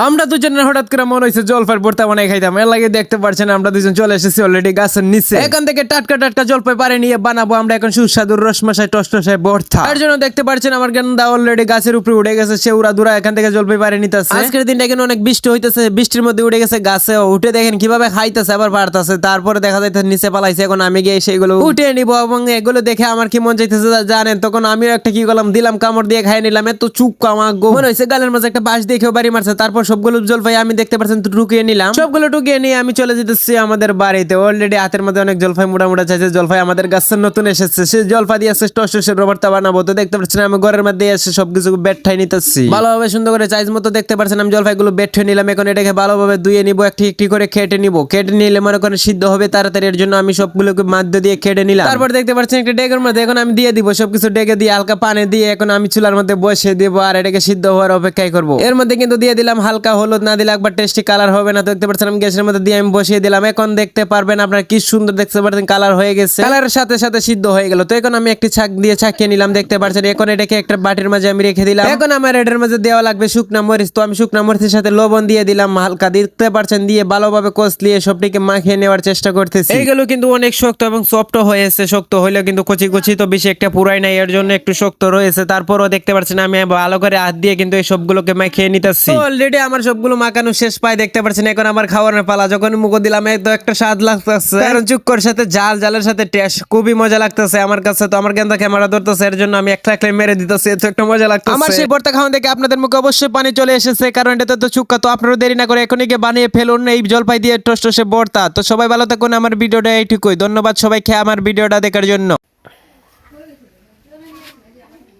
আমরা দুজনের হঠাৎ করে মনে হয়েছে জলপাই ভর্তা বানাই খাইতাম। এর লাগে দেখতে পাচ্ছেন আমরা দুজন চলে এসেছি অলরেডি গাছের নিচে। এখান থেকে টাটকা টাটকা জলপাই পারে নিয়ে বানাবো আমরা এখন সুস্বাদু রসমসাই টসটসাই ভর্তা। তার জন্য দেখতে পাচ্ছেন আমার গেন্দা অলরেডি গাছের উপরে উঠে গেছে, সে উড়া দুরা এখান থেকে জলপাই পারে নিতেছে। আজকের দিনটা কিন্তু অনেক বৃষ্টি হইতেছে, বৃষ্টির মধ্যে উঠে গেছে গাছে, উঠে দেখেন কিভাবে খাইতেছে আবার পারতেছে। তারপরে দেখা যাইতেছে নিচে পালাইছে। এখন আমি গিয়ে সেগুলো উঠে নিবো এবং এগুলো দেখে আমার কি মন চাইতেছে জানেন, তখন আমিও একটা কি করলাম, দিলাম কামড় দিয়ে খাই নিলাম। এত চুক্কা আমার মনে হয়েছে গালের মাঝে একটা বাঁশ দেখেও বাড়ি মারছে। তারপর সবগুলো জলপাই আমি দেখতে পাচ্ছেন টুকিয়ে নিলাম, সবগুলো টুকিয়ে নিয়ে আমি চলে যেতেছি আমাদের বাড়িতে। অলরেডি হাতের মধ্যে অনেক জলপাই মোটা চাইছে। জলপাই আমাদের গাছের নতুন এসেছে, সে জলপাই দিয়ে টসটসের ভর্তা বানাবো। তো দেখতে পাচ্ছেন আমি ঘরের মধ্যে এসে সবকিছু বেটঠাই নিতেছি ভালোভাবে সুন্দর করে চাইজ মতো। দেখতে পাচ্ছেন আমি জলপাইগুলো বেটে নিলাম। এখন এটাকে ভালোভাবে ধুয়ে নিবো, একটি একটি করে খেটে নিবো। খেটে নিলে মনে করেন সিদ্ধ হবে তাড়াতাড়ি, এর জন্য আমি সবগুলোকে মাধ্য দিয়ে খেটে নিলাম। তারপর দেখতে পাচ্ছেন একটা ডেগের মধ্যে এখন আমি দিয়ে দিব সবকিছু, ডেকে দিয়ে হালকা পানি দিয়ে এখন আমি চুলার মধ্যে বসে দিব আর এটাকে সিদ্ধ হওয়ার অপেক্ষাই করবো। এর মধ্যে কিন্তু দিয়ে দিলাম হালকা হলুদ, না দিলে একবার টেস্টি কালার হবে না। তো দেখতে পাচ্ছেন আমি গ্যাসের মধ্যে দিয়ে আমি বসিয়ে দিলাম। এখন দেখতে পারবেন আপনারা কি সুন্দর দেখতে পাচ্ছেন কালার হয়ে গেছে, কালারের সাথে সাথে সিদ্ধ হয়ে গেল। তো এখন আমি একটি ছাক দিয়ে ছাকিয়ে নিলাম। দেখতে পাচ্ছেন এখন এটাকে একটা বাটির মাঝে আমি রেখে দিলাম। এখন আমার এটার মাঝে দেওয়া লাগবে শুকনা মরিচ। তো আমি শুকনা মরিচের সাথে লবণ দিয়ে দিলাম হালকা, দেখতে পাচ্ছেন দিয়ে ভালোভাবে কষলিয়ে সবটিকে মাখিয়ে নেওয়ার চেষ্টা করতেছি। এইগুলো কিন্তু অনেক শক্ত এবং সফট হয়েছে, শক্ত হইলেও কিন্তু কচি কচি তো বেশি একটা পুরাই নাই, এর জন্য একটু শক্ত রয়েছে। তারপরও দেখতে পাচ্ছেন আমি ভালো করে হাত দিয়ে কিন্তু এই সবগুলোকে মাখিয়ে নিতেছি। অলরেডি আমার সবগুলো মাখানো শেষ পায়। দেখতে পাচ্ছেন এখন আমার খাওয়ানোর পালা। যখন মুখ দিলাম তো একটা স্বাদ লাগতেছে, কারণ চুক্কর সাথে জালের সাথে টেস্ট খুবই মজা লাগতেছে আমার কাছে। তো আমার গেন্দা ক্যামেরা ধরতেছে, এর জন্য আমি একটা একটা মেরে দিতেছি, এত একটা মজা লাগতেছে। আমার সেই ভর্তা খাওয়ান দেখে আপনাদের মুখে অবশ্যই পানি চলে এসেছে, কারণ এটাতে তো চুক্কা। তো আপনারা দেরি না করে এখনই গিয়ে বানিয়ে ফেলুন এই জলপাই দিয়ে টসটসে ভর্তা। তো সবাই ভালো থাকুন, আমার ভিডিওটা এইটুকুই। ধন্যবাদ সবাইকে আমার ভিডিওটা দেখার জন্য।